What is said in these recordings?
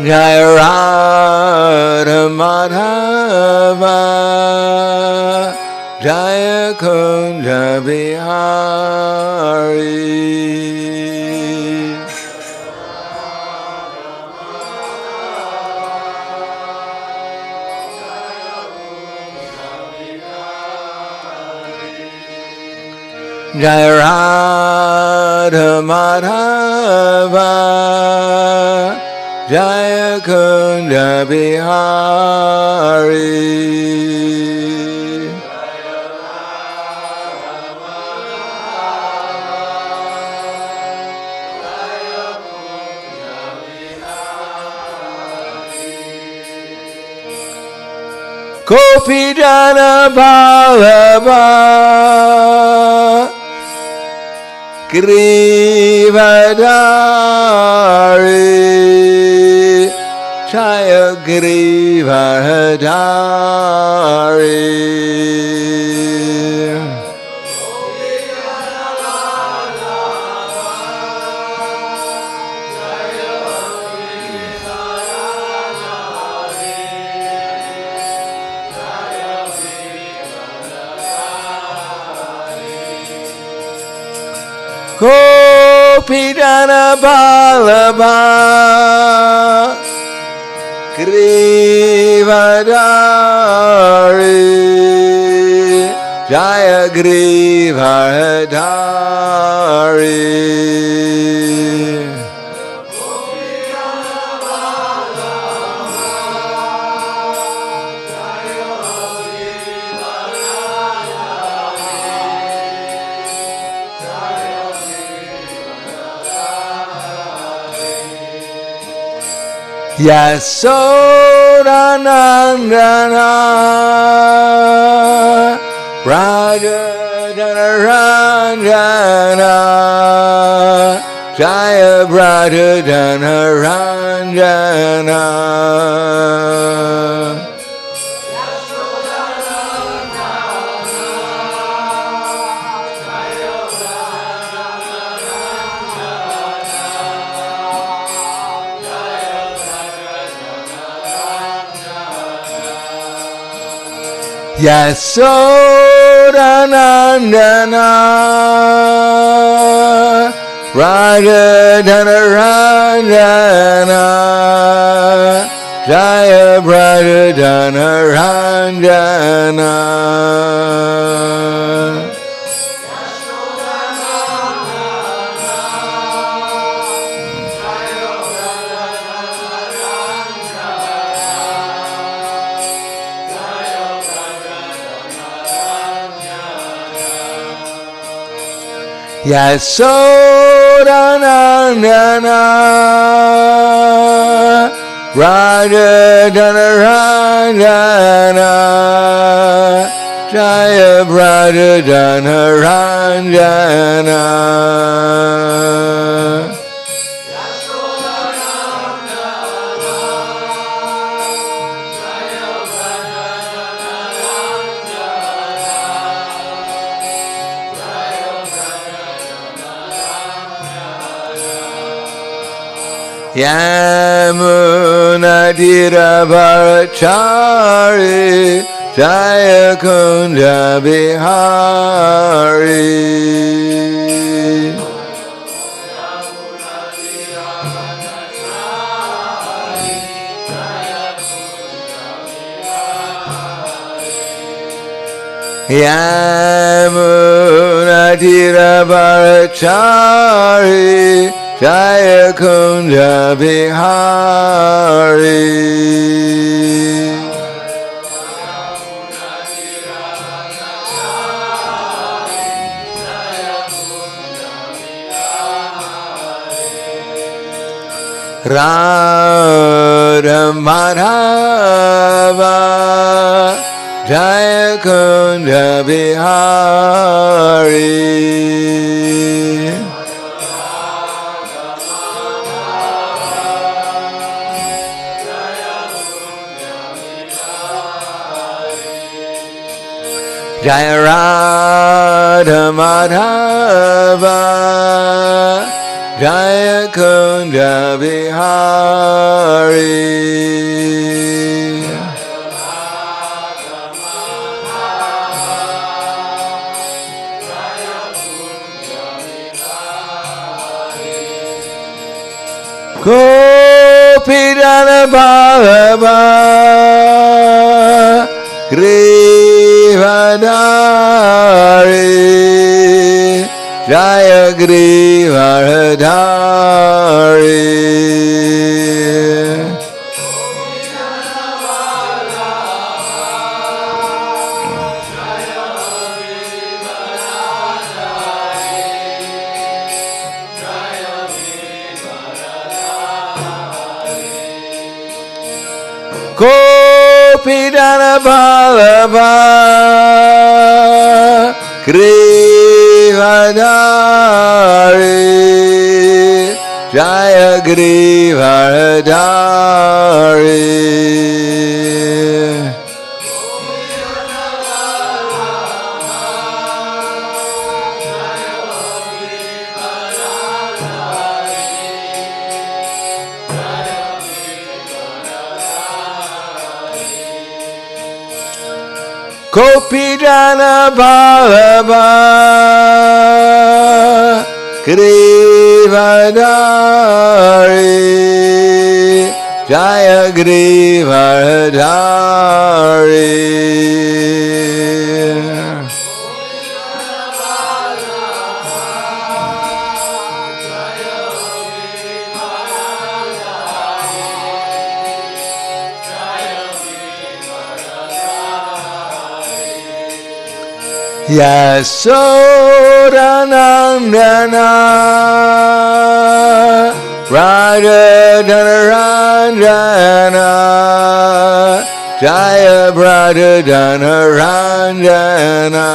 Jaya Radha Madhava Jaya Kunja Bihari Jaya Radha Madhava Jaya Kunja Bihari Gopi Jana Ballabha Grivadari Jaya Grivadari Gopi Jana Ballabha Grivadari Jaya Grivadari Yasodhanandana Raja Janaranjana Jaya Raja Janaranjana Yasodhanandana Raja Janaranjana Jaya Raja Janaranjana Yasodhanandana Raja Janaranjana Jaya Raja Janaranjana Yamuna Dhiravarachari Jaya Kunja Bihari Yamuna Dhiravarachari Jaya Kunja Bihari Radha Madhava Jaya Kunja Bihari Jaya Radha Madhava Jaya Kunja Vihari. Gopidana Bhava Grivadari Jaya Grivadari. Gopidana Bhava Grivadari Jaya Grivadari. Gopidana Bhava Grivadari Jaya Grivadari. Yasodanandana Radha Dhanaranjana Jaya Radha Dhanaranjana.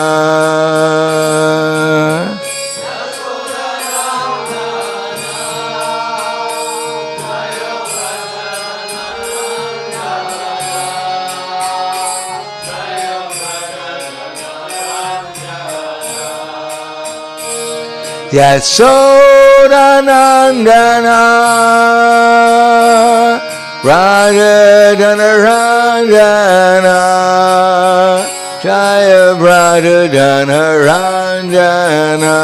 Yasodanandana Radha Dhanaranjana Jaya Radha Dhanaranjana.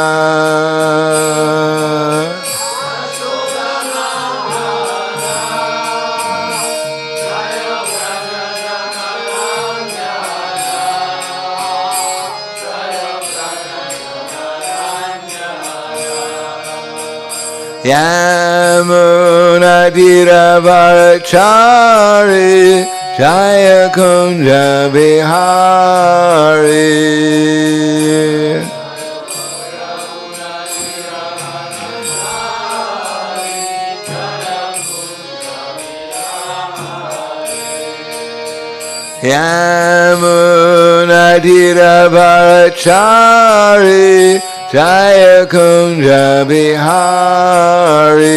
Yamuna Dhiravarachari Jaya Kunja Vihari. Yamuna Dhiravarachari Jaya Kunja Vihari.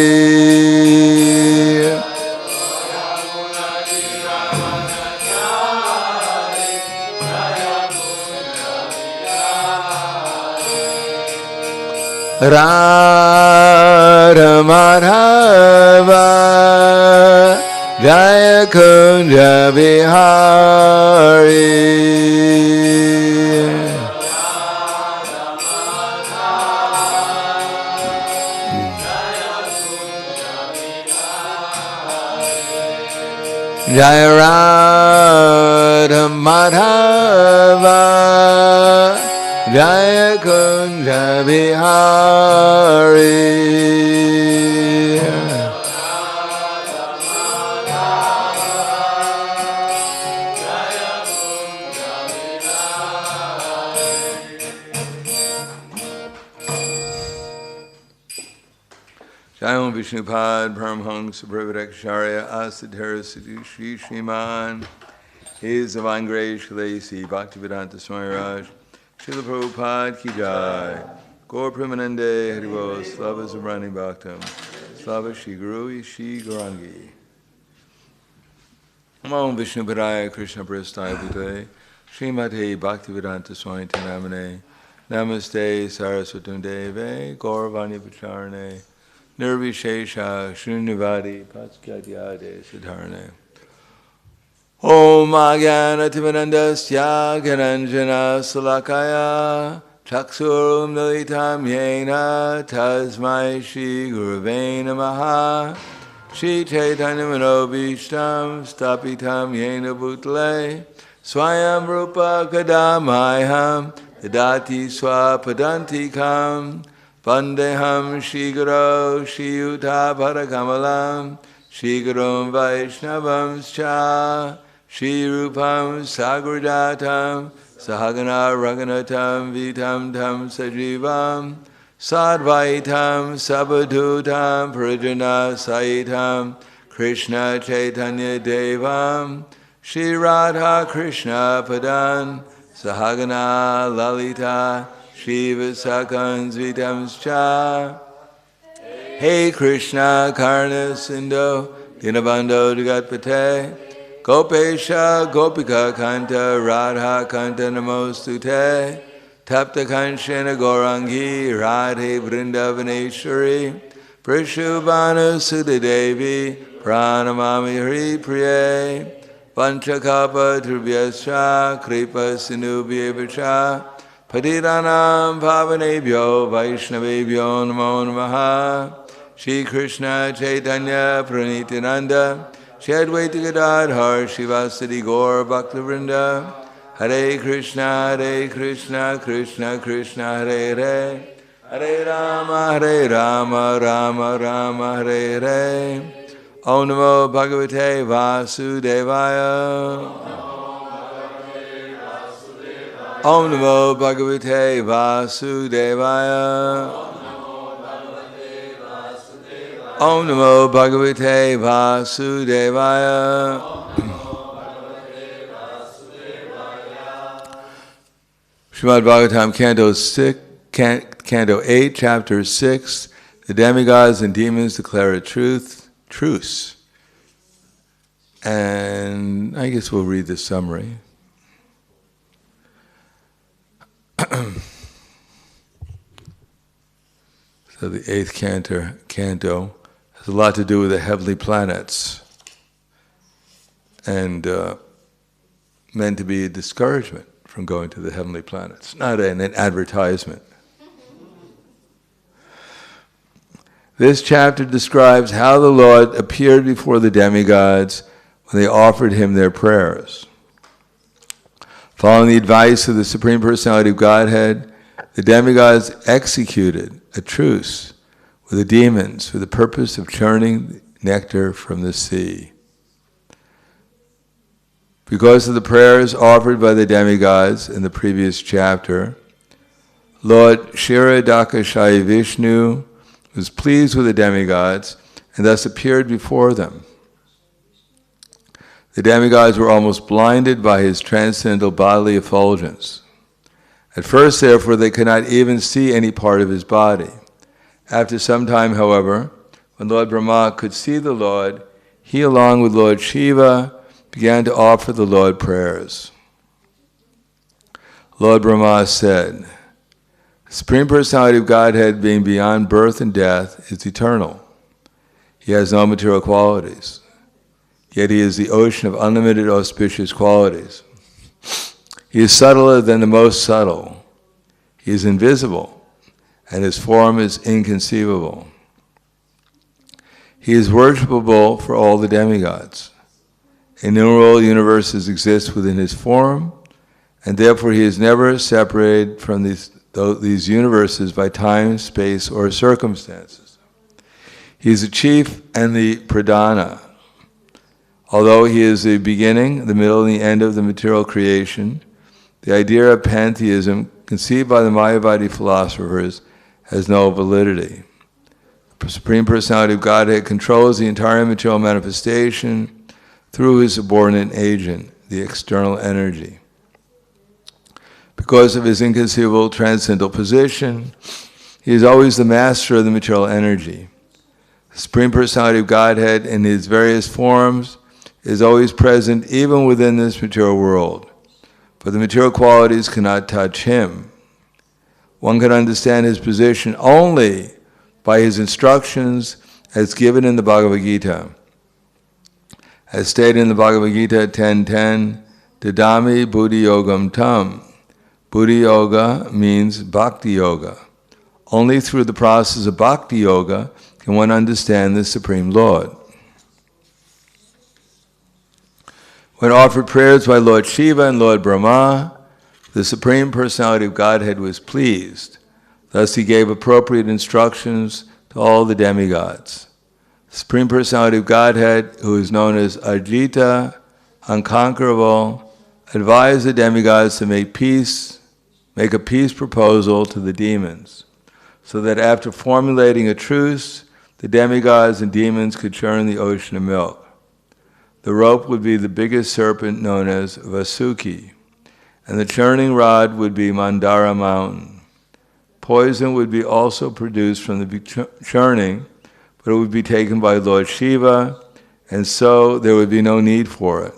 Radha Madhava Jaya Kunja Vihari. Jaya Radha Madhava Jaya Kunja Vihari. Jayam Vishnupad Paramhangsa Brahmadakshariya Asadhara Siddhi Shri Shriman His Divine Grace Shalasi Bhaktivedanta Swami Raj Srila Prabhupada Ki Jai Gaur Premanande Haribo Slava Zabrani Bhaktam Slava Shri Guru Shri Gaurangi Namo Vishnupadaya Krishna Prasthaya Bhute Srimate Bhaktivedanta Swami Namane Namaste Saraswatam Deve Gauravanya Pacharane nirvishesha shunyavadi patskyatyade siddharane. Om Ajnana-timirandasya Gyananjana Salakaya Chaksurum Militam Yena Tasmai Shri Gurave Namaha Shri Chaitanya Manobhishtam Stapitam Yena Bhutale Swayam Rupa Kadamayam Yadati Swapadantikam Vandeham Shri Guru Shri Yuta Parakamalam Shri Gurum Vaishnavam Cha Shri Rupam Sagradatam Sahagana Raghunatam Vitam Tam Sajivam Sadvaitam Sabadhutam Prijana Saitam Krishna Chaitanya Devam Shri Radha Krishna Padan Sahagana Lalita Shri Visakan Vitam Cha Hey Krishna Karna Sindhu Dinabandho Jagatpate Gopesha Gopika Kanta Radha Kanta Namostute Tapta Kanshena Gaurangi Radhe Vrindavaneshwari Prishubhanu Sudadevi Pranamami Hari Priye Panchakapa Trubhyascha Kripa Sinubhyevacha Patiranam Pavanebhyo Vaishnavebhyo Namo Namaha Shri Krishna Chaitanya Pranitinanda Shri Advaita Gadadhar Shivasadi Gaur Bhaktivinoda Hare Krishna Krishna Krishna Hare Hare Hare Rama Rama Rama Hare Hare Om Namo Bhagavate Vasudevaya Om Namo Bhagavate Vasudevaya Om Namo Bhagavate Vasudevaya. Srimad Bhagavatam, Canto 8, Chapter 6. The demigods and demons declare a truce. And I guess we'll read the summary. So the 8th canto has a lot to do with the heavenly planets, and meant to be a discouragement from going to the heavenly planets, not an advertisement. This chapter describes how the Lord appeared before the demigods when they offered him their prayers. Following the advice of the Supreme Personality of Godhead, the demigods executed a truce with the demons for the purpose of churning nectar from the sea. Because of the prayers offered by the demigods in the previous chapter, Lord Kshirodakashayi Vishnu was pleased with the demigods and thus appeared before them. The demigods were almost blinded by his transcendental bodily effulgence. At first, therefore, they could not even see any part of his body. After some time, however, when Lord Brahma could see the Lord, he, along with Lord Shiva, began to offer the Lord prayers. Lord Brahma said, "The Supreme Personality of Godhead, being beyond birth and death, is eternal. He has no material qualities. Yet he is the ocean of unlimited auspicious qualities. He is subtler than the most subtle. He is invisible, and his form is inconceivable. He is worshipable for all the demigods. Innumerable universes exist within his form, and therefore he is never separated from these universes by time, space, or circumstances. He is the chief and the pradhana. Although he is the beginning, the middle, and the end of the material creation, the idea of pantheism conceived by the Mayavadi philosophers has no validity. The Supreme Personality of Godhead controls the entire material manifestation through his subordinate agent, the external energy. Because of his inconceivable transcendental position, he is always the master of the material energy. The Supreme Personality of Godhead in his various forms is always present even within this material world, but the material qualities cannot touch him. One can understand his position only by his instructions as given in the Bhagavad Gita. As stated in the Bhagavad Gita 10.10, Dadami Buddhi Yogam Tam. Buddhi Yoga means bhakti-yoga. Only through the process of bhakti-yoga can one understand the Supreme Lord. When offered prayers by Lord Shiva and Lord Brahma, the Supreme Personality of Godhead was pleased. Thus he gave appropriate instructions to all the demigods. The Supreme Personality of Godhead, who is known as Ajita, unconquerable, advised the demigods to make a peace proposal to the demons, so that after formulating a truce, the demigods and demons could churn the ocean of milk. The rope would be the biggest serpent known as Vasuki, and the churning rod would be Mandara mountain. Poison would be also produced from the churning, but it would be taken by Lord Shiva, and so there would be no need for it,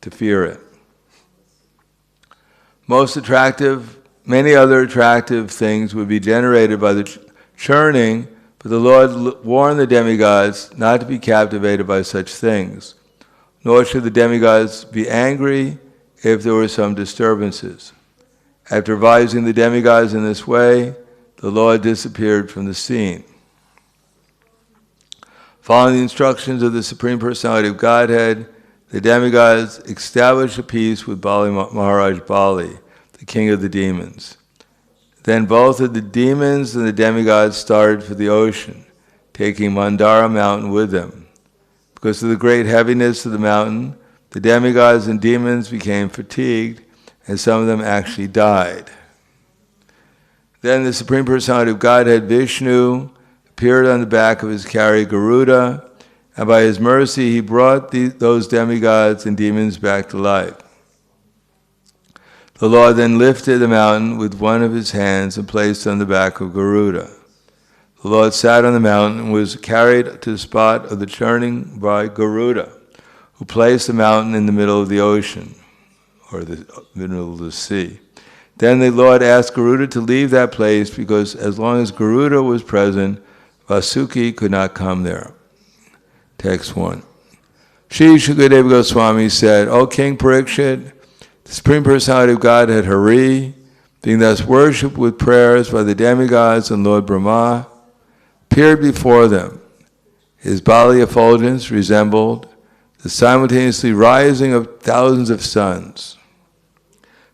to fear it. Many other attractive things would be generated by the churning, but the Lord warned the demigods not to be captivated by such things, nor should the demigods be angry if there were some disturbances. After advising the demigods in this way, the Lord disappeared from the scene. Following the instructions of the Supreme Personality of Godhead, the demigods established a peace with Maharaj Bali, the king of the demons. Then both of the demons and the demigods started for the ocean, taking Mandara mountain with them. Because of the great heaviness of the mountain, the demigods and demons became fatigued, and some of them actually died. Then the Supreme Personality of Godhead, Vishnu, appeared on the back of his carrier Garuda, and by his mercy he brought those demigods and demons back to life. The Lord then lifted the mountain with one of his hands and placed it on the back of Garuda. The Lord sat on the mountain and was carried to the spot of the churning by Garuda, who placed the mountain in the middle of the ocean, or the middle of the sea. Then the Lord asked Garuda to leave that place because as long as Garuda was present, Vasuki could not come there. Text 1. Shri Shukadeva Goswami said, O King Parikshit, the Supreme Personality of Godhead Hari, being thus worshipped with prayers by the demigods and Lord Brahma, appeared before them. His bodily effulgence resembled the simultaneously rising of thousands of suns.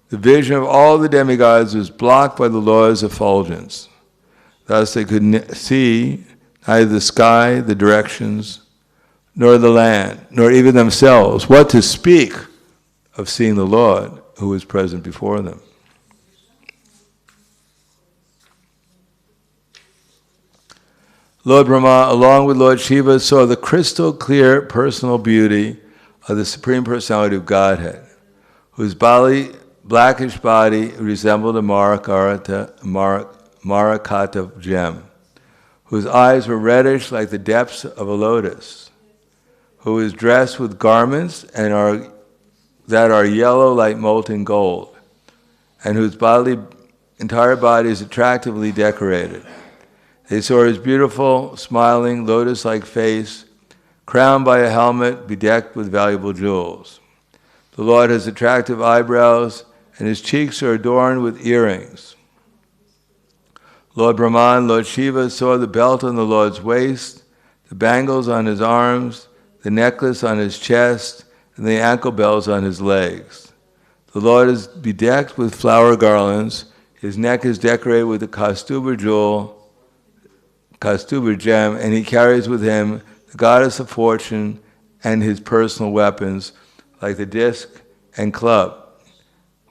The vision of all the demigods was blocked by the Lord's effulgence. Thus they could see neither the sky, the directions, nor the land, nor even themselves, what to speak of seeing the Lord who was present before them. Lord Brahma, along with Lord Shiva, saw the crystal clear personal beauty of the Supreme Personality of Godhead, whose blackish body resembled a Marakata gem, whose eyes were reddish like the depths of a lotus, who is dressed with garments that are yellow like molten gold, and whose entire body is attractively decorated. They saw his beautiful, smiling, lotus-like face, crowned by a helmet bedecked with valuable jewels. The Lord has attractive eyebrows, and his cheeks are adorned with earrings. Lord Brahma and Lord Shiva saw the belt on the Lord's waist, the bangles on his arms, the necklace on his chest, and the ankle bells on his legs. The Lord is bedecked with flower garlands. His neck is decorated with a Kaustuba gem, and he carries with him the goddess of fortune and his personal weapons, like the disc and club.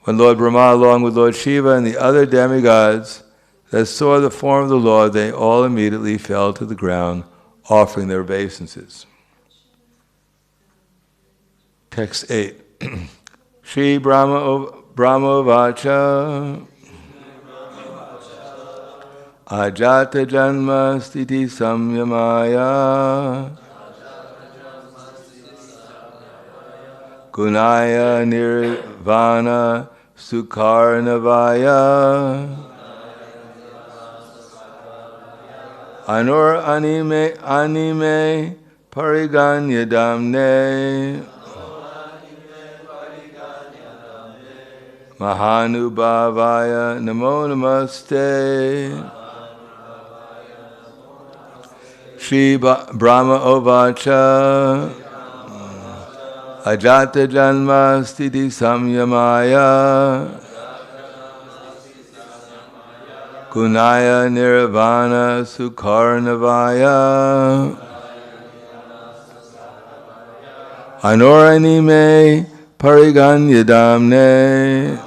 When Lord Brahma, along with Lord Shiva and the other demigods that saw the form of the Lord, they all immediately fell to the ground, offering their obeisances. Text 8. Shri Brahma Vacha Ajata Janma Stiti Samyamaya Gunaya Nirvana Sukharnavaya Anor anime pariganya damne. Mahanubhavaya namo namaste. Shri Brahma Ovacha Ajata Janma Sthiti Samyamaya Gunaya Nirvana Sukharnavaya Anoranime Pariganyadamne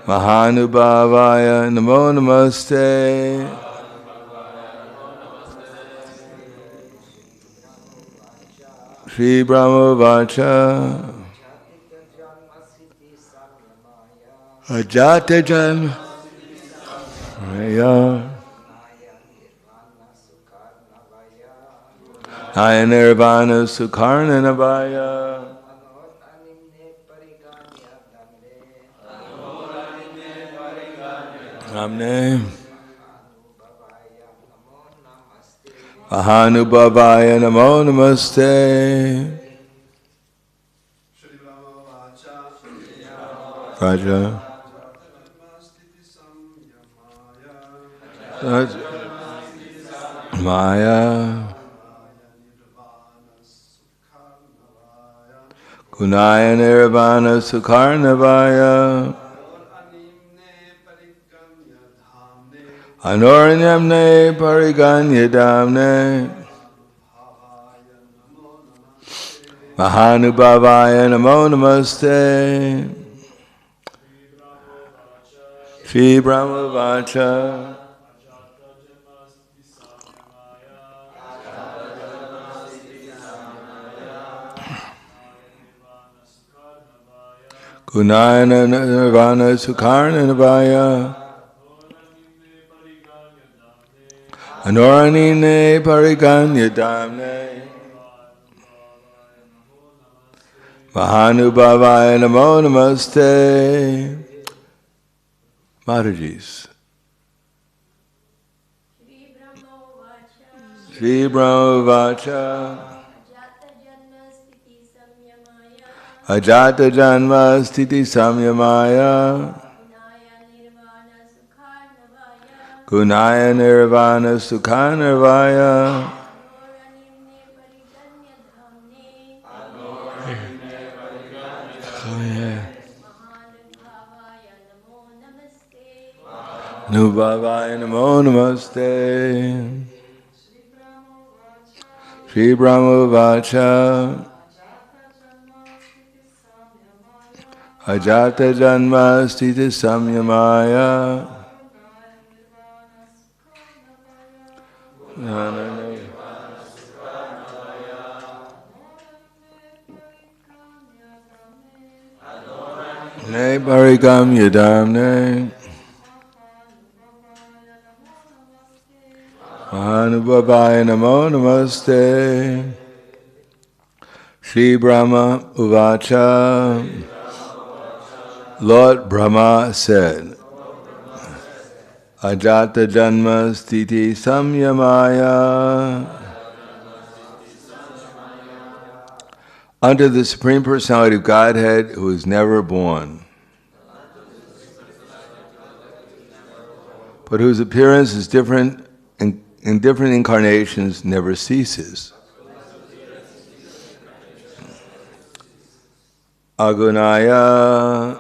Mahanubhavaya Namo Namaste. Shri Brahma Vacha Ajata Janma Naya Nirvana Sukharnavaya Namne Mahanubhavaya Namo Namaste. Raja Maya Gunaya Nirvana Sukharnavaya Anoranyamne Pariganyadamne Mahanubhavaya Namo Namaste. Shri Brahma Vacha Gunaya Nirvana Sukharnavaya Anoranine Pariganyadamne Mahanubhavaya Namo Namaste. Maharajis. Shri Brahma Vacha Ajata Janma Sthiti Samyamaya Gunaya Nirvana Sukharnavaya Nubhavaya Namo Namaste. Shri Brahma Vacha Ajata Janma Sthiti Samyamaya Ne Parigam Yadamne Mahanubhavaya Namo Namaste. Shri Brahma Uvacha. Lord Brahma said, Ajata Janma Sthiti Samyamaya. Unto the Supreme Personality of Godhead who is never born, but whose appearance is different in different incarnations never ceases. Agunaya,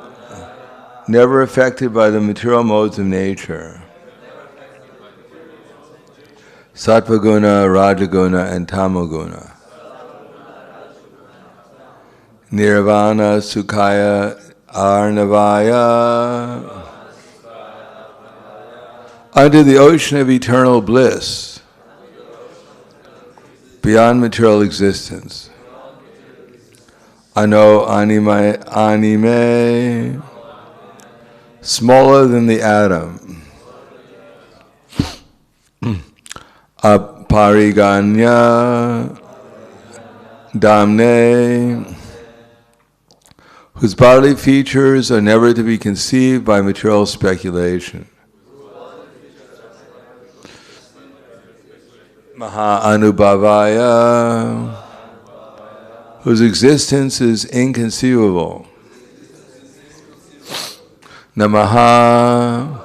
never affected by the material modes of nature. Sattvaguna, Rajaguna, and Tamoguna. Nirvana, Sukhaya, Arnavaya. Under the ocean of eternal bliss, beyond material existence. Ano anime, smaller than the atom. Apariganya, damne, whose bodily features are never to be conceived by material speculation. Maha Anubhavaya, whose existence is inconceivable. Namaha,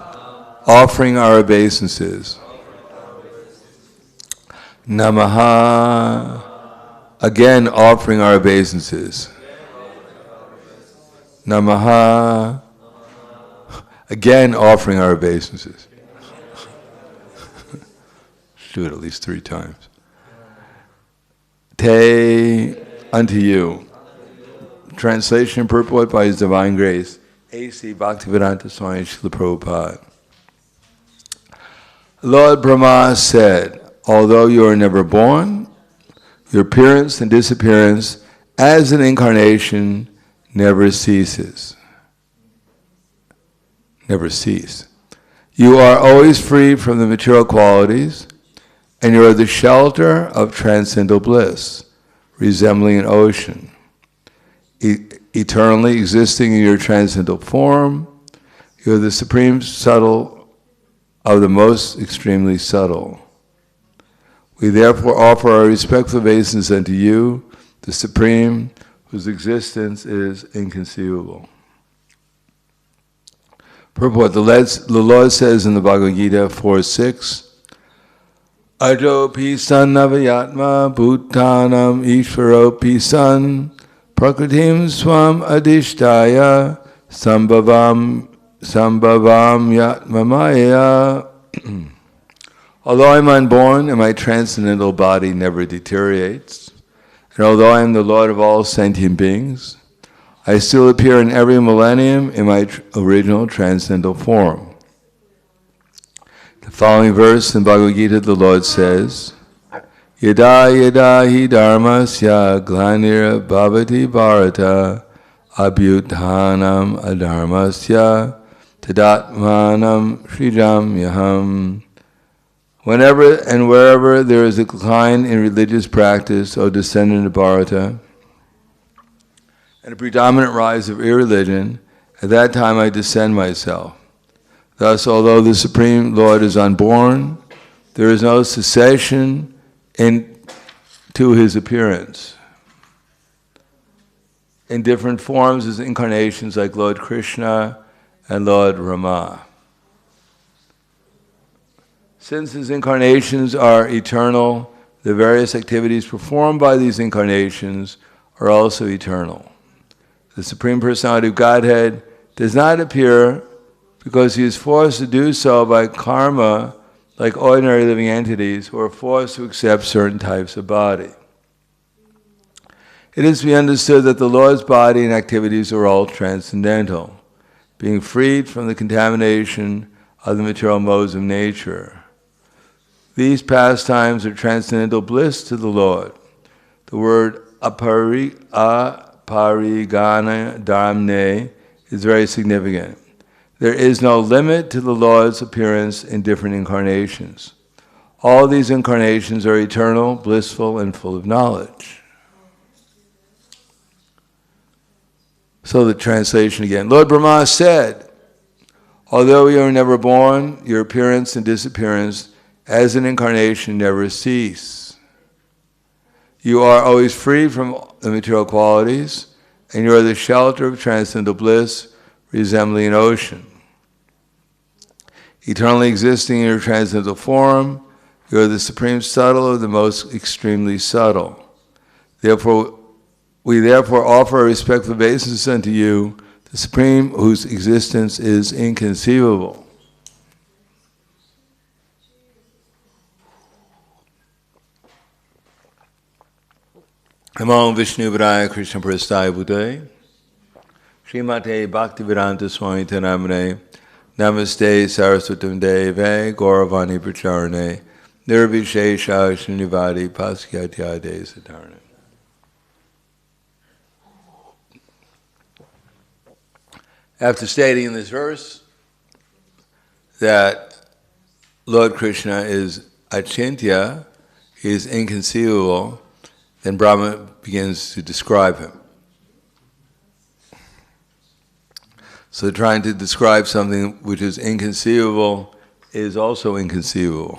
offering our obeisances. Namaha, again offering our obeisances. Namaha, again offering our obeisances. Do it at least 3 times. Te, unto you. Translation and purport by His Divine Grace, A.C. Bhaktivedanta Swami Srila Prabhupada. Lord Brahma said, although you are never born, your appearance and disappearance as an incarnation never ceases. Never cease. You are always free from the material qualities, and you are the shelter of transcendental bliss, resembling an ocean. Eternally existing in your transcendental form, you are the supreme subtle of the most extremely subtle. We therefore offer our respectful obeisance unto you, the Supreme, whose existence is inconceivable. Purport, the Lord says in the Bhagavad Gita 4:6, Ajo pisan navayatma bhutanam ishvaro pisan prakritim swam adhishtaya sambhavam yatmamaya. Although I am unborn and my transcendental body never deteriorates, and although I am the Lord of all sentient beings, I still appear in every millennium in my original transcendental form. The following verse in Bhagavad Gita, the Lord says, Yada yada hi dharmasya glanir bhavati bharata abhyuthanam adharmasya tadatmanam srijam yaham. Whenever and wherever there is a decline in religious practice, O descendant of Bharata, and a predominant rise of irreligion, at that time I descend myself. Thus, although the Supreme Lord is unborn, there is no cessation to His appearance. In different forms as incarnations like Lord Krishna and Lord Rama. Since His incarnations are eternal, the various activities performed by these incarnations are also eternal. The Supreme Personality of Godhead does not appear because He is forced to do so by karma, like ordinary living entities who are forced to accept certain types of body. It is to be understood that the Lord's body and activities are all transcendental, being freed from the contamination of the material modes of nature. These pastimes are transcendental bliss to the Lord. The word aparigana dhamne is very significant. There is no limit to the Lord's appearance in different incarnations. All these incarnations are eternal, blissful, and full of knowledge. So the translation again. Lord Brahma said, although you are never born, your appearance and disappearance as an incarnation never cease. You are always free from the material qualities, and you are the shelter of transcendental bliss, resembling an ocean. Eternally existing in your transcendental form, you are the supreme subtle of the most extremely subtle. We therefore offer a respectful obeisance unto you, the Supreme, whose existence is inconceivable. Namo Vishnu Padaya Krishna Prasthaya Bhutaya Srimate Bhaktivedanta Swami Tanamane Namaste Saraswatam Deve Gauravani Pracharane Nirvishesha Srinivadi Paskyatyade Satarane. After stating in this verse that Lord Krishna is achintya, he is inconceivable, then Brahma begins to describe him. So trying to describe something which is inconceivable is also inconceivable.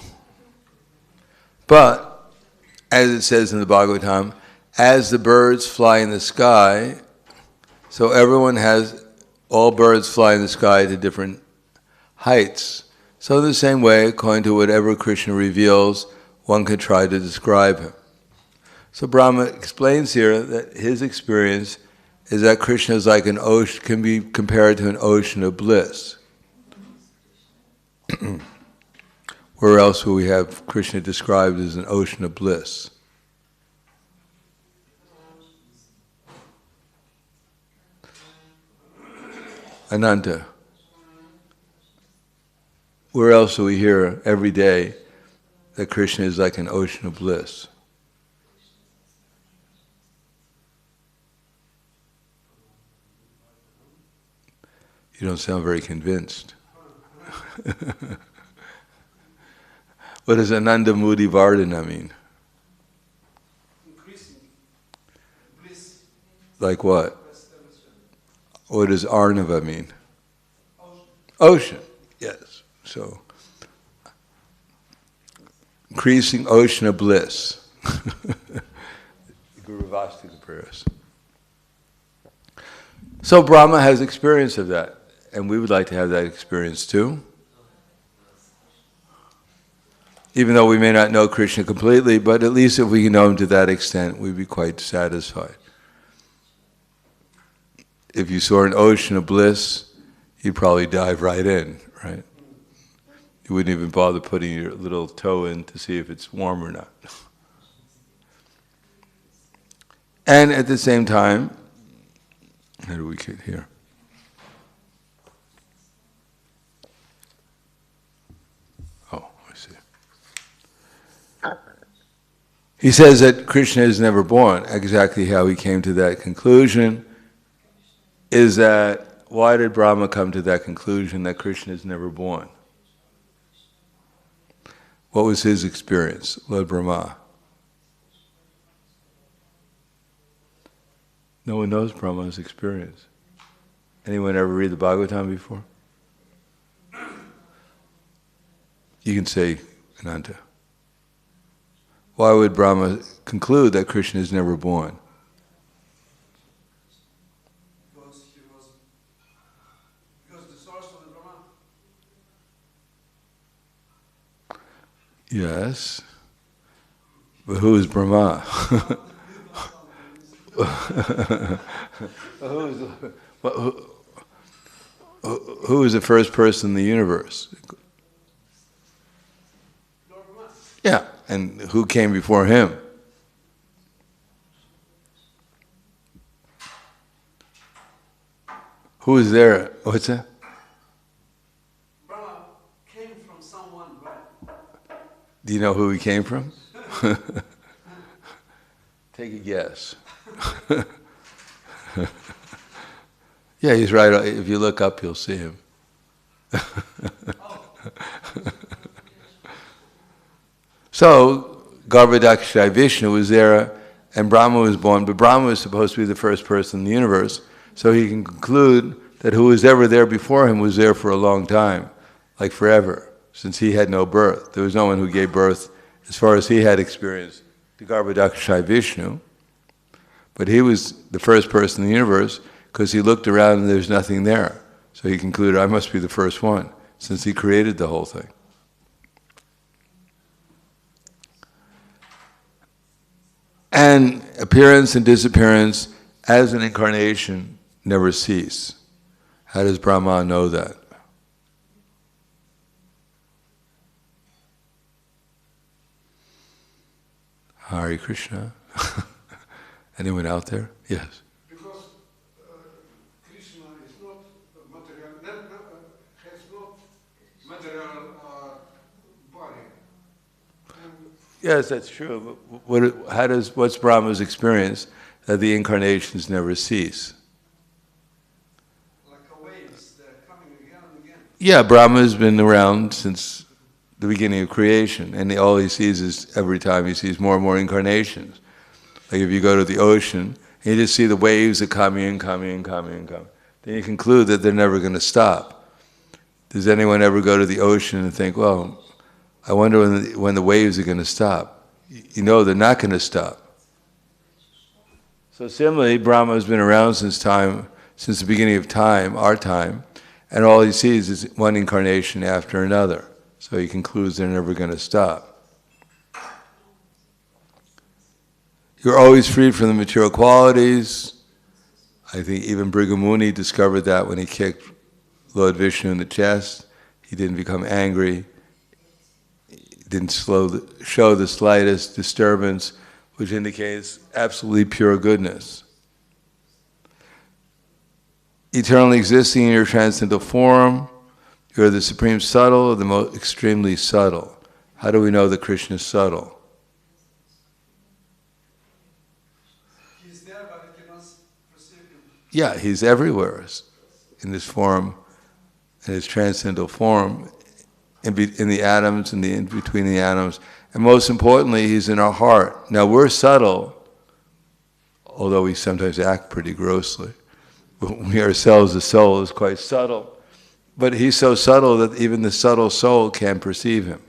But, as it says in the Bhagavatam, as the birds fly in the sky, so all birds fly in the sky to different heights. So in the same way, according to whatever Krishna reveals, one can try to describe him. So Brahma explains here that his experience is that Krishna is like an ocean, can be compared to an ocean of bliss. Where else will we have Krishna described as an ocean of bliss? Ananta. Where else do we hear every day that Krishna is like an ocean of bliss? You don't sound very convinced. What does Ananda Mudi Vardhana mean? Increasing bliss. Like what? What does Arnava mean? Ocean. Yes. So, increasing ocean of bliss. Guru Vastika prayers. So Brahma has experience of that, and we would like to have that experience too. Even though we may not know Krishna completely, but at least if we can know him to that extent, we'd be quite satisfied. If you saw an ocean of bliss, you'd probably dive right in, right? You wouldn't even bother putting your little toe in to see if it's warm or not. And at the same time, how do we get here? Oh, I see. He says that Krishna is never born. Exactly how he came to that conclusion is that, why did Brahma come to that conclusion that Krishna is never born? What was his experience, Lord Brahma? No one knows Brahma's experience. Anyone ever read the Bhagavatam before? You can say, Ananta. Why would Brahma conclude that Krishna is never born? Because the source of the Brahma. Yes. But who is Brahma? Who is the first person in the universe? Lord Brahma. Yeah, and who came before him? Who was there? What's that? Brahma came from someone, right? Do you know who he came from? Take a guess. Yeah, he's right. If you look up, you'll see him. So, Garbhodakashayi Vishnu was there, and Brahma was born, but Brahma was supposed to be the first person in the universe, so he can conclude that who was ever there before him was there for a long time, like forever, since he had no birth. There was no one who gave birth, as far as he had experience, to Garbhodakashayi Vishnu. But he was the first person in the universe because he looked around and there's nothing there. So he concluded, I must be the first one, since he created the whole thing. And appearance and disappearance as an incarnation never cease. How does Brahma know that? Hare Krishna. Anyone out there? Yes. Because Krishna is not material, has not material body. Yes, that's true. But what's Brahma's experience that the incarnations never cease? Like waves, they're coming again and again. Yeah, Brahma has been around since the beginning of creation, and all he sees is, every time he sees more and more incarnations. Like if you go to the ocean, and you just see the waves are coming and coming and coming and coming. Then you conclude that they're never going to stop. Does anyone ever go to the ocean and think, well, I wonder when the waves are going to stop? you know they're not going to stop. So similarly, Brahma has been around since the beginning of time, our time, and all he sees is one incarnation after another. So he concludes they're never going to stop. You're always freed from the material qualities. I think even Brigamuni discovered that when he kicked Lord Vishnu in the chest. He didn't become angry. He didn't show the slightest disturbance, which indicates absolutely pure goodness. Eternally existing in your transcendental form, you are the supreme subtle or the most extremely subtle. How do we know that Krishna is subtle? He's there, but I cannot perceive him. Yeah, he's everywhere in this form, in his transcendental form, in the atoms and in between the atoms. And most importantly, he's in our heart. Now we're subtle, although we sometimes act pretty grossly. We ourselves, the soul, is quite subtle. But he's so subtle that even the subtle soul can't perceive him.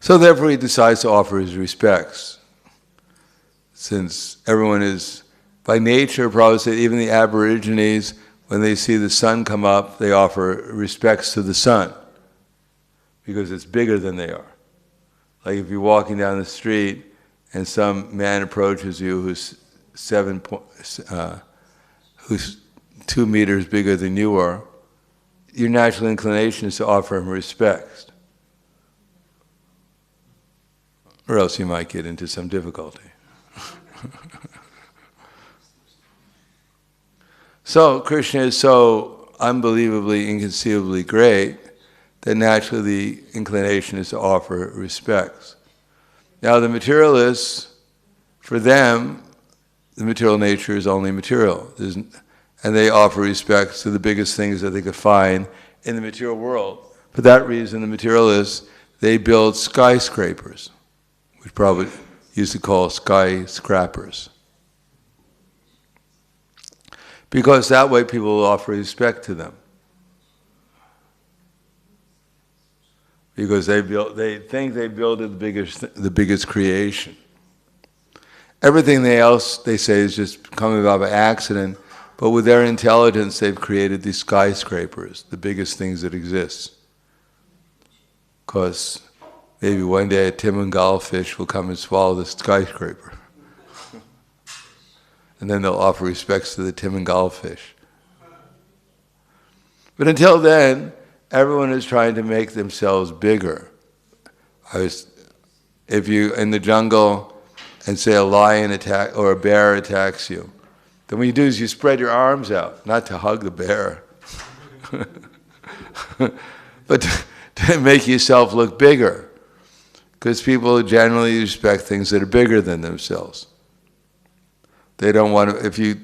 So therefore he decides to offer his respects. Since everyone is, by nature, probably said, even the Aborigines, when they see the sun come up, they offer respects to the sun because it's bigger than they are. Like if you're walking down the street and some man approaches you who's 2 meters bigger than you are, your natural inclination is to offer him respect, or else you might get into some difficulty. So Krishna is so unbelievably, inconceivably great that naturally the inclination is to offer respects. Now the materialists, for them, the material nature is only material. And they offer respects to the biggest things that they could find in the material world. For that reason, the materialists, they build skyscrapers, which probably used to call skyscrapers. Because that way people will offer respect to them. Because they think they built the biggest creation. Everything else they say is just coming about by accident, but with their intelligence they've created these skyscrapers, the biggest things that exist. Because maybe one day a Timangal fish will come and swallow the skyscraper. And then they'll offer respects to the Timangal fish. But until then, everyone is trying to make themselves bigger. If you in the jungle and say a lion attack or a bear attacks you, then what you do is you spread your arms out, not to hug the bear, but to make yourself look bigger. Because people generally respect things that are bigger than themselves. They don't want to, if you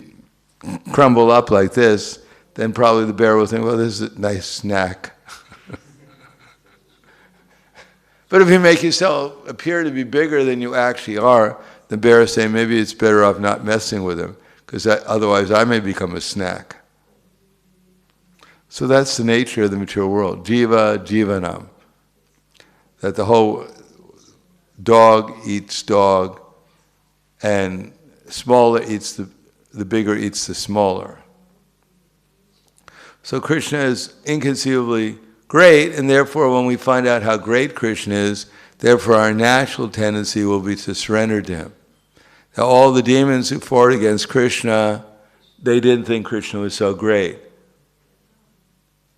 crumble up like this, then probably the bear will think, well, this is a nice snack. But if you make yourself appear to be bigger than you actually are, the bear is saying, maybe it's better off not messing with him, because otherwise I may become a snack. So that's the nature of the material world. Jiva, jivanam. That the whole dog eats dog, and smaller eats the bigger eats the smaller. So Krishna is inconceivably great, and therefore when we find out how great Krishna is, therefore our natural tendency will be to surrender to him. Now all the demons who fought against Krishna, they didn't think Krishna was so great.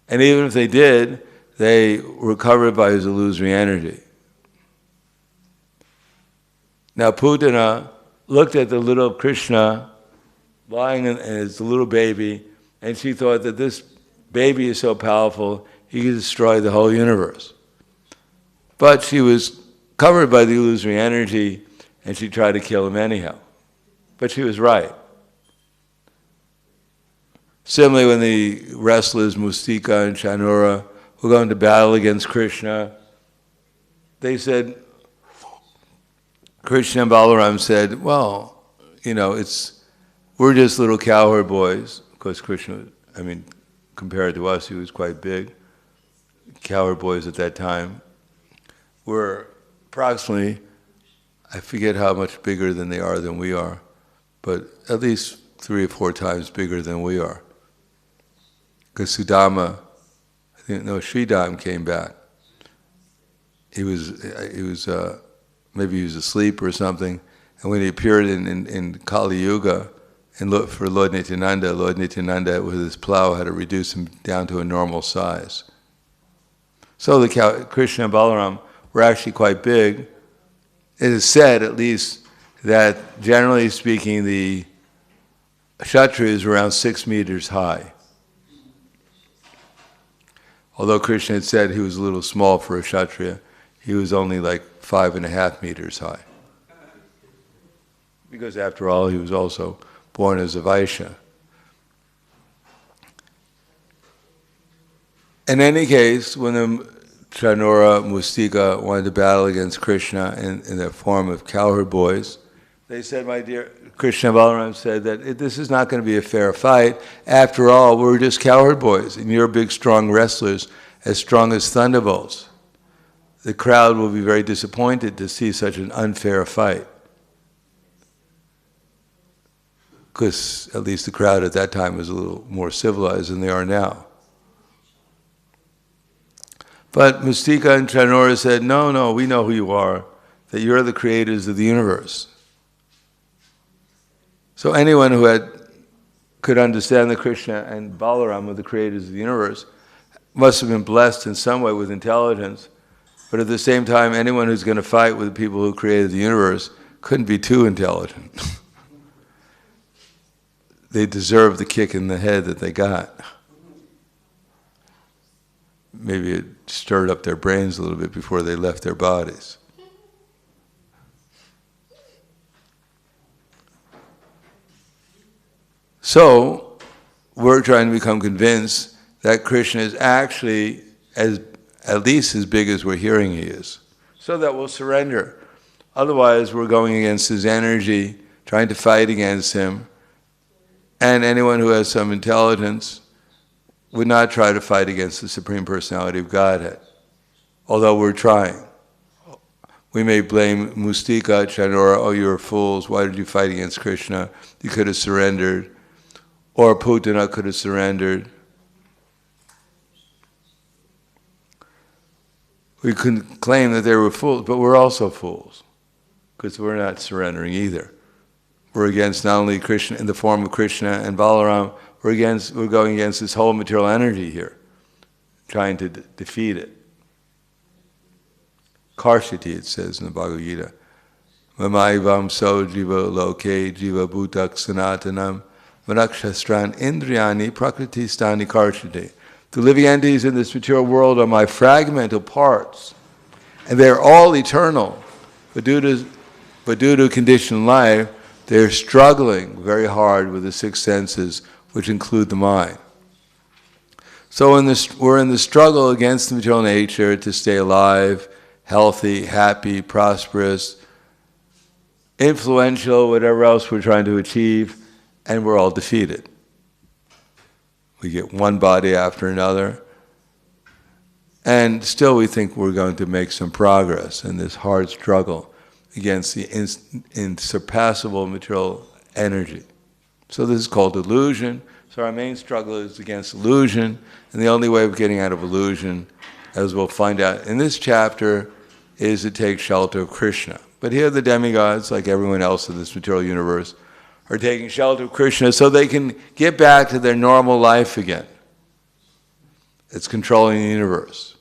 And even if they did, they were covered by his illusory energy. Now Putana looked at the little Krishna lying as a little baby, and she thought that this baby is so powerful, he could destroy the whole universe. But she was covered by the illusory energy, and she tried to kill him anyhow. But she was right. Similarly, when the wrestlers Mustika and Chanura were going to battle against Krishna, they said, Krishna and Balaram said, well, we're just little cowherd boys. Of course, Krishna, compared to us, he was quite big. cowherd boys at that time were approximately, I forget how much bigger than they are than we are, but at least 3 or 4 times bigger than we are. Because Sudama, Sridham came back. Maybe he was asleep or something, and when he appeared in Kali Yuga and looked for Lord Nityananda with his plow had to reduce him down to a normal size. So the Krishna and Balaram were actually quite big. It is said, at least, that generally speaking, the Kshatriya is around 6 meters high. Although Krishna had said he was a little small for a Kshatriya, he was only like 5.5 meters high. Because after all, he was also born as a Vaishya. In any case, when the Chanura Mustika wanted to battle against Krishna in the form of cowherd boys, they said, my dear, Krishna and Balaram said that this is not going to be a fair fight. After all, we're just cowherd boys, and you're big, strong wrestlers, as strong as thunderbolts. The crowd will be very disappointed to see such an unfair fight. Because at least the crowd at that time was a little more civilized than they are now. But Mustika and Chanura said, no, we know who you are, that you're the creators of the universe. So anyone who could understand that Krishna and Balaram were the creators of the universe must have been blessed in some way with intelligence. But at the same time, anyone who's going to fight with the people who created the universe couldn't be too intelligent. They deserved the kick in the head that they got. Maybe it stirred up their brains a little bit before they left their bodies. So, we're trying to become convinced that Krishna is actually at least as big as we're hearing he is, so that we'll surrender. Otherwise, we're going against his energy, trying to fight against him, and anyone who has some intelligence would not try to fight against the Supreme Personality of Godhead, although we're trying. We may blame Mustika, Chanura, oh, you're fools, why did you fight against Krishna? You could have surrendered. Or Putana could have surrendered. We can claim that they were fools, but we're also fools, because we're not surrendering either. We're against not only Krishna in the form of Krishna and Balaram, we're going against this whole material energy here, trying to defeat it. Karshati, it says in the Bhagavad Gita, Mamaivam so jiva loke jiva bhutak sanatanam manakshastran indriyani prakritistani karshati. The living entities in this material world are my fragmental parts, and they're all eternal. But due to conditioned life, they're struggling very hard with the 6 senses, which include the mind. So we're in the struggle against the material nature to stay alive, healthy, happy, prosperous, influential, whatever else we're trying to achieve, and we're all defeated. We get one body after another, and still we think we're going to make some progress in this hard struggle against the insurpassable material energy. So this is called illusion. So our main struggle is against illusion, and the only way of getting out of illusion, as we'll find out in this chapter, is to take shelter of Krishna. But here the demigods, like everyone else in this material universe, are taking shelter of Krishna so they can get back to their normal life again. It's controlling the universe.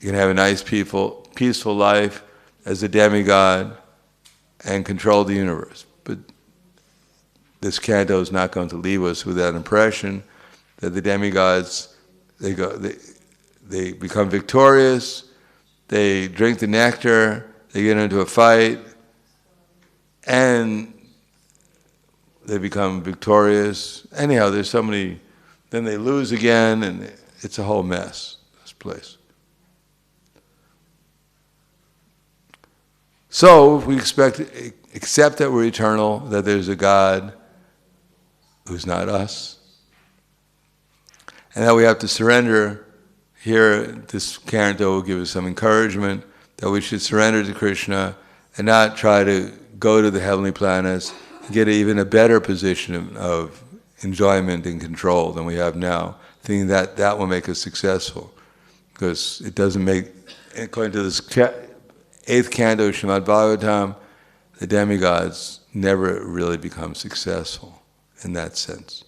You can have a nice, peaceful life as a demigod and control the universe. But this canto is not going to leave us with that impression that the demigods, they become victorious, they drink the nectar, they get into a fight, and they become victorious. Anyhow, there's so many, then they lose again, and it's a whole mess, this place. So, if we accept that we're eternal, that there's a God who's not us, and that we have to surrender. Here, this canto will give us some encouragement that we should surrender to Krishna and not try to go to the heavenly planets and get even a better position of enjoyment and control than we have now, thinking that that will make us successful. Because it doesn't make, according to this 8th canto, Srimad Bhagavatam, the demigods never really become successful in that sense.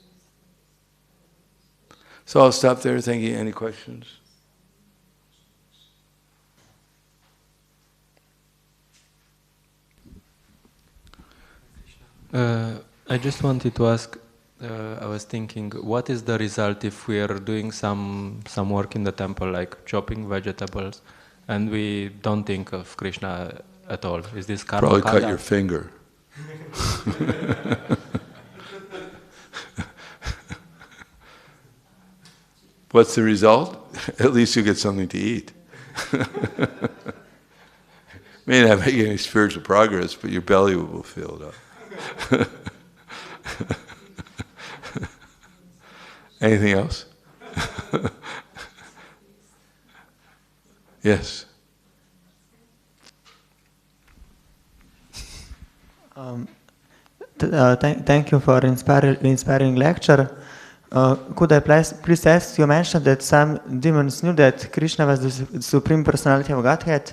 So I'll stop there. Thank you. Any questions? I just wanted to ask, I was thinking, what is the result if we are doing some work in the temple, like chopping vegetables, and we don't think of Krishna at all? Is this karma? Probably cut your finger. What's the result? At least you get something to eat. May not make any spiritual progress, but your belly will fill it up. Anything else? Yes. Thank you for inspiring lecture. Could I please ask, you mentioned that some demons knew that Krishna was the Supreme Personality of Godhead,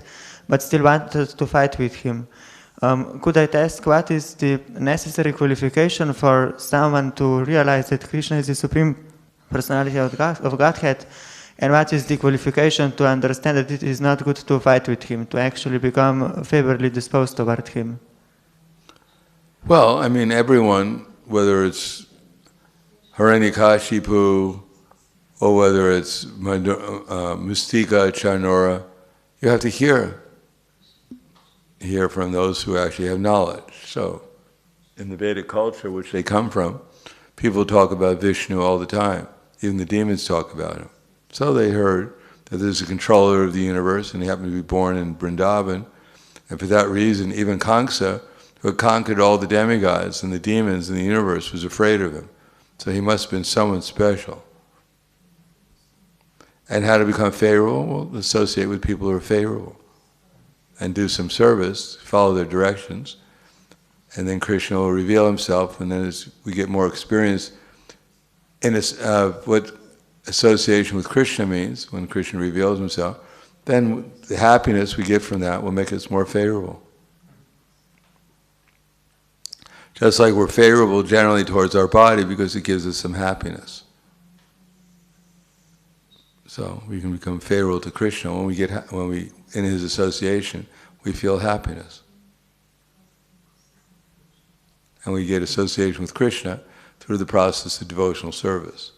but still wanted to fight with him. Could I ask, what is the necessary qualification for someone to realize that Krishna is the Supreme Personality of Godhead, and what is the qualification to understand that it is not good to fight with him, to actually become favorably disposed toward him? Well, I mean, everyone, whether it's Hiranyakashipu or whether it's Mustika, Chanora, you have to hear from those who actually have knowledge. So, in the Vedic culture, which they come from, people talk about Vishnu all the time. Even the demons talk about him. So they heard that there's a controller of the universe, and he happened to be born in Vrindavan. And for that reason, even Kamsa, who had conquered all the demigods and the demons in the universe, was afraid of him. So he must have been someone special. And how to become favorable? Well, associate with people who are favorable. And do some service, follow their directions. And then Krishna will reveal himself, and then as we get more experience in what association with Krishna means, when Krishna reveals himself, then the happiness we get from that will make us more favorable. Just like we're favorable generally towards our body because it gives us some happiness. So we can become favorable to Krishna when we in his association, we feel happiness. And we get association with Krishna through the process of devotional service.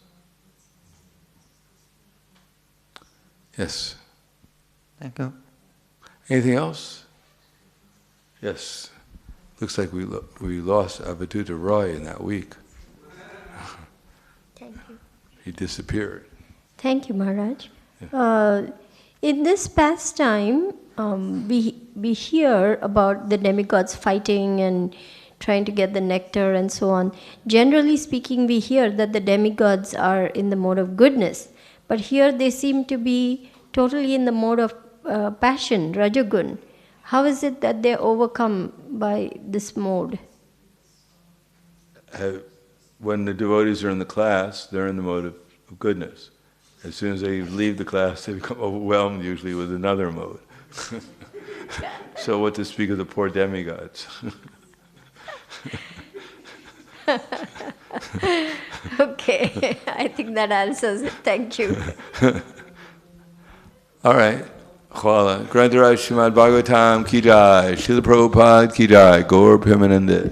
Yes. Thank you. Anything else? Yes. Looks like we lost Avadhuta Roy in that week. Thank you. He disappeared. Thank you, Maharaj. In this pastime, we hear about the demigods fighting and trying to get the nectar and so on. Generally speaking, we hear that the demigods are in the mode of goodness, but here they seem to be totally in the mode of passion, rajagun. How is it that they are overcome by this mode? When the devotees are in the class, they're in the mode of goodness. As soon as they leave the class, they become overwhelmed, usually with another mode. So what to speak of the poor demigods? Okay, I think that answers it. Thank you. All right. Khwala. Grantaraj Srimad Bhagavatam ki jai. Srila Prabhupada ki jai. Gaur Premanande.